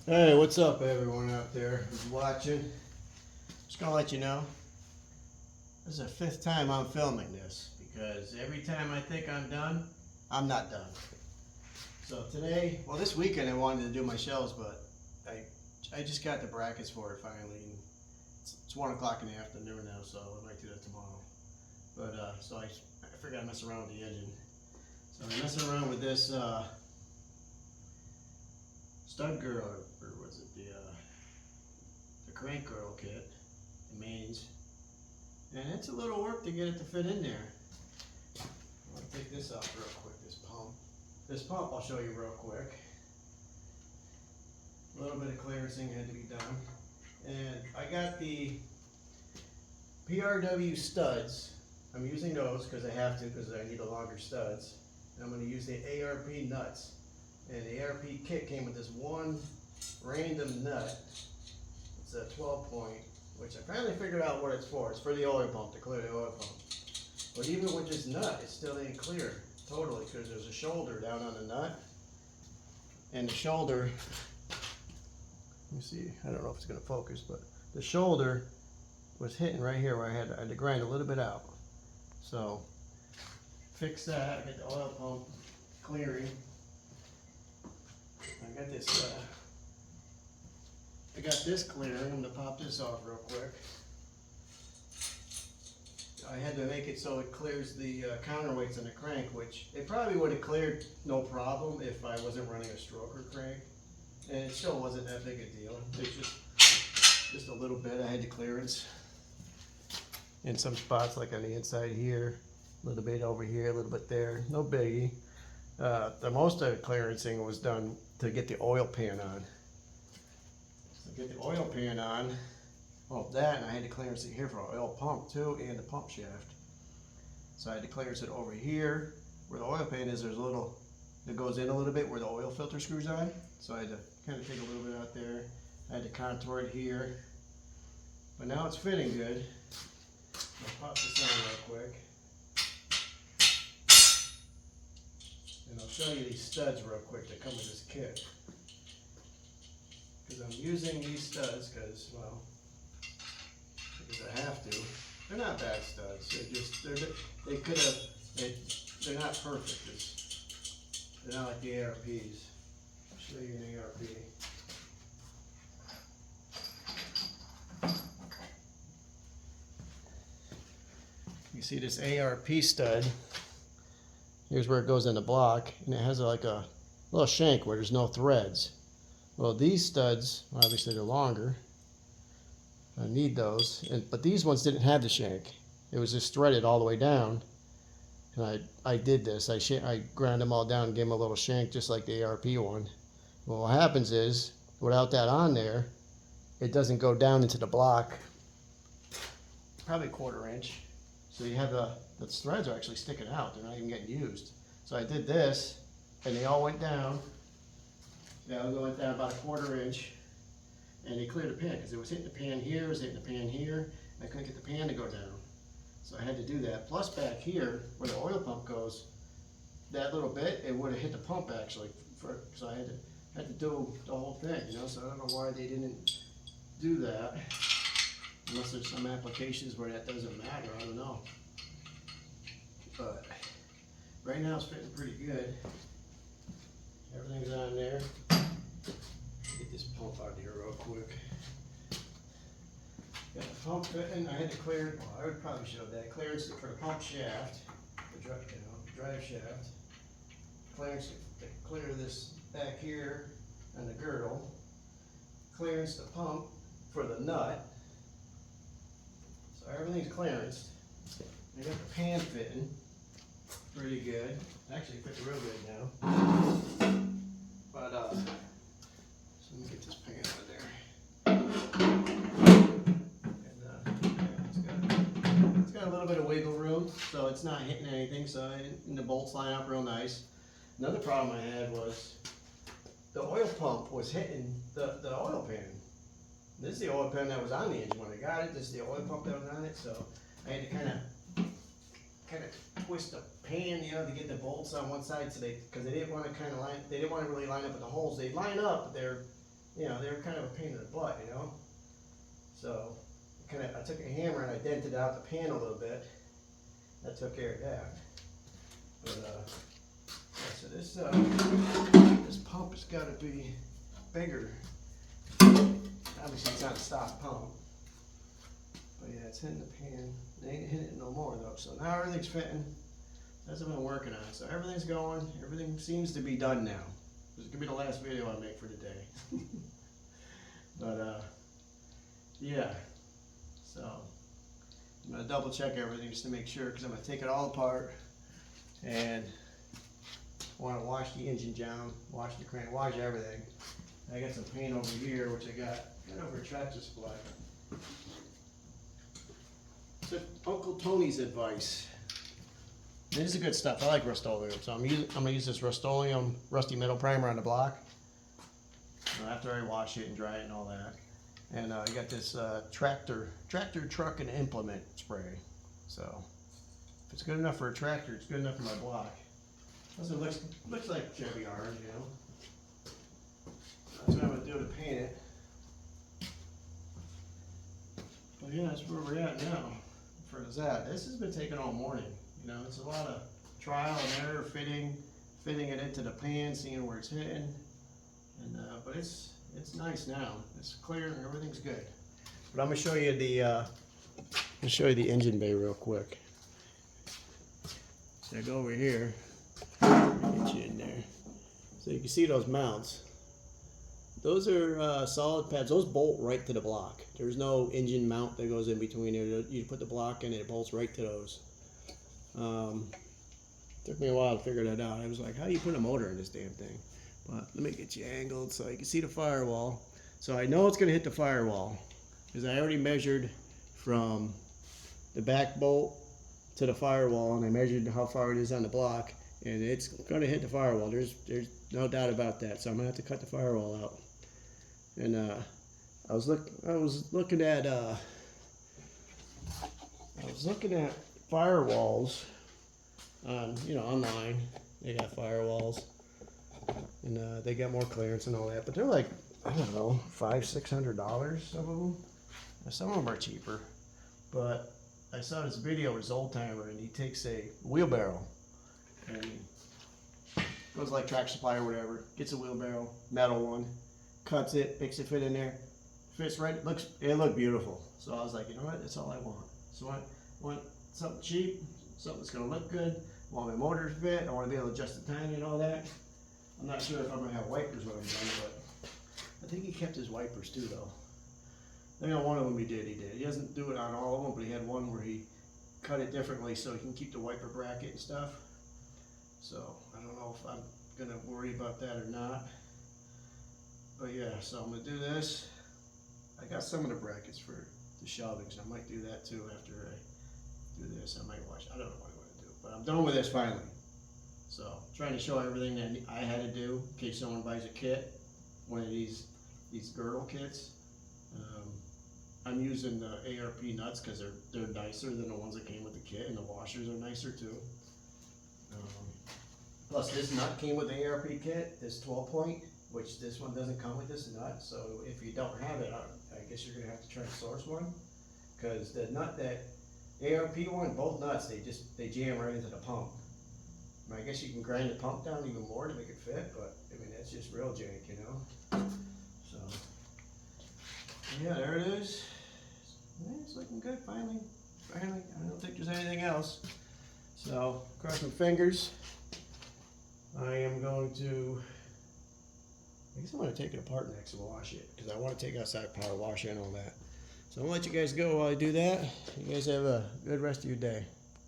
Hey, what's up, everyone out there who's watching? Just gonna let you know, this is the fifth time I'm filming this because every time I think I'm done, I'm not done. So today, well, this weekend I wanted to do my shelves, but I just got the brackets for it finally. And it's 1 o'clock in the afternoon now, so I might do that tomorrow. But so I forgot to mess around with the engine. So I'm messing around with this stud girl, or was it the crank girl kit, the mains. And it's a little work to get it to fit in there. I'm gonna take this off real quick, this pump. This pump I'll show you real quick. A little bit of clearancing had to be done. And I got the PRW studs. I'm using those because I have to, because I need a longer studs. And I'm gonna use the ARP nuts. And the ARP kit came with this one random nut. It's a 12 point, which I finally figured out what it's for. It's for the oil pump, to clear the oil pump. But even with this nut, it still ain't clear totally, because there's a shoulder down on the nut. And the shoulder, let me see, I don't know if it's gonna focus, but the shoulder was hitting right here where I had to grind a little bit out. So, fix that, get the oil pump clearing. I got this clearing. I'm gonna pop this off real quick. I had to make it so it clears the counterweights on the crank, which it probably would have cleared no problem if I wasn't running a stroker crank. And it still wasn't that big a deal. It's just a little bit I had to clearance. In some spots, like on the inside here, a little bit over here, a little bit there, no biggie. The most of the clearancing was done to get the oil pan on. So get the oil pan on, well, that, and I had to clearance it here for an oil pump too, and the pump shaft. So I had to clearance it over here, where the oil pan is, there's a little, it goes in a little bit where the oil filter screws on. So I had to kind of take a little bit out there. I had to contour it here. But now it's fitting good. I'll pop this on real quick. And I'll show you these studs real quick that come with this kit. Because I'm using these studs because, well, because I have to. They're not bad studs. They could have, they're not perfect. They're not like the ARPs. I'll show you an ARP. You see this ARP stud. Here's where it goes in the block, and it has like a little shank where there's no threads. Well, these studs, obviously they're longer. I need those, but these ones didn't have the shank. It was just threaded all the way down. And I did this. I ground them all down and gave them a little shank just like the ARP one. Well, what happens is, without that on there, it doesn't go down into the block. Probably a 1/4 inch. So you have the threads are actually sticking out. They're not even getting used. So I did this, and they all went down. They all went down about a 1/4 inch, and they cleared the pan because it was hitting the pan here, it was hitting the pan here. And I couldn't get the pan to go down. So I had to do that. Plus back here, where the oil pump goes, that little bit, it would have hit the pump actually. So I had to do the whole thing, you know. So I don't know why they didn't do that. Unless there's some applications where that doesn't matter, I don't know. But right now it's fitting pretty good. Everything's on there. Get this pump out of here real quick. Got the pump fitting. I had to clear, well, I would probably show that. Clearance for the pump shaft, the drive shaft. Clearance to clear this back here and the girdle. Clearance the pump for the nut. So everything's clearanced. I got the pan fitting pretty good. Actually, it fits real good now. But so let me get this pan out of there. And it's got a little bit of wiggle room, so it's not hitting anything. And the bolts line up real nice. Another problem I had was the oil pump was hitting the oil pan. This is the oil pan that was on the engine when I got it. This is the oil pump that was on it. So I had to kind of twist the pan, you know, to get the bolts on one side, so because they didn't want to really line up with the holes. They line up, but they're you know, they were kind of a pain in the butt, you know. So I took a hammer and I dented out the pan a little bit. That took care of that. But yeah, so this pump has got to be bigger. Obviously it's not a stock pump. But yeah, it's hitting the pan. It ain't hitting it no more though. So now everything's fitting. That's what I've been working on. So everything's going. Everything seems to be done now. This is gonna be the last video I make for today. But yeah. So I'm gonna double check everything just to make sure, because I'm gonna take it all apart and I want to wash the engine down, wash the crank, wash everything. I got some paint over here, which I got over at Tractor Supply. It's Uncle Tony's advice. This is good stuff. I like Rust-Oleum, so I'm gonna use this Rust-Oleum Rusty Metal Primer on the block after I wash it and dry it and all that. And I got this tractor truck and implement spray. So if it's good enough for a tractor, it's good enough for my block. Plus it looks like Chevy orange, you know. That's what I'm gonna do to paint it. But yeah, that's where we're at now. For that, this has been taking all morning. You know, it's a lot of trial and error, fitting it into the pan, seeing where it's hitting, and but it's nice now. It's clear and everything's good. But I'm gonna show you the engine bay real quick. So I go over here, get you in there, so you can see those mounts. Those are solid pads. Those bolt right to the block. There's no engine mount that goes in between there. You put the block in and it bolts right to those. Took me a while to figure that out. I was like, how do you put a motor in this damn thing? But let me get you angled so you can see the firewall. So I know it's going to hit the firewall because I already measured from the back bolt to the firewall, and I measured how far it is on the block, and it's going to hit the firewall. There's no doubt about that. So I'm going to have to cut the firewall out. And I was looking at firewalls on, you know, online. They got firewalls, and they got more clearance and all that, but they're like, I don't know, $500-600, some of them. Some of them are cheaper. But I saw this video with Oldtimer, and he takes a wheelbarrow and goes like Tractor Supply or whatever, gets a wheelbarrow, metal one, cuts it, makes it fit in there, fits right. It looked beautiful. So I was like, you know what? That's all I want. So I want something cheap, something that's gonna look good. I want my motor to fit. I want to be able to adjust the timing and all that. I'm not sure if I'm gonna have wipers when I'm done, but I think he kept his wipers too, though. I think on one of them he did. He doesn't do it on all of them, but he had one where he cut it differently so he can keep the wiper bracket and stuff. So I don't know if I'm gonna worry about that or not. But yeah, so I'm gonna do this. I got some of the brackets for the shelving, so I might do that too after I do this. I might watch. I don't know what I'm gonna do, but I'm done with this finally. So trying to show everything that I had to do in case someone buys a kit, one of these girdle kits. I'm using the ARP nuts because they're nicer than the ones that came with the kit, and the washers are nicer too. Plus this nut came with the ARP kit, this 12-point, which this one doesn't come with this nut. So if you don't have it, I guess you're gonna have to try to source one, because the nut, that ARP one, both nuts, they jam right into the pump. I guess you can grind the pump down even more to make it fit, but I mean that's just real jank, you know. So yeah, there it is. Yeah, it's looking good finally. I don't think there's anything else. So cross my fingers. I am going to. I guess I'm going to take it apart next and wash it, because I want to take outside power wash it and all that. So I'm going to let you guys go while I do that. You guys have a good rest of your day.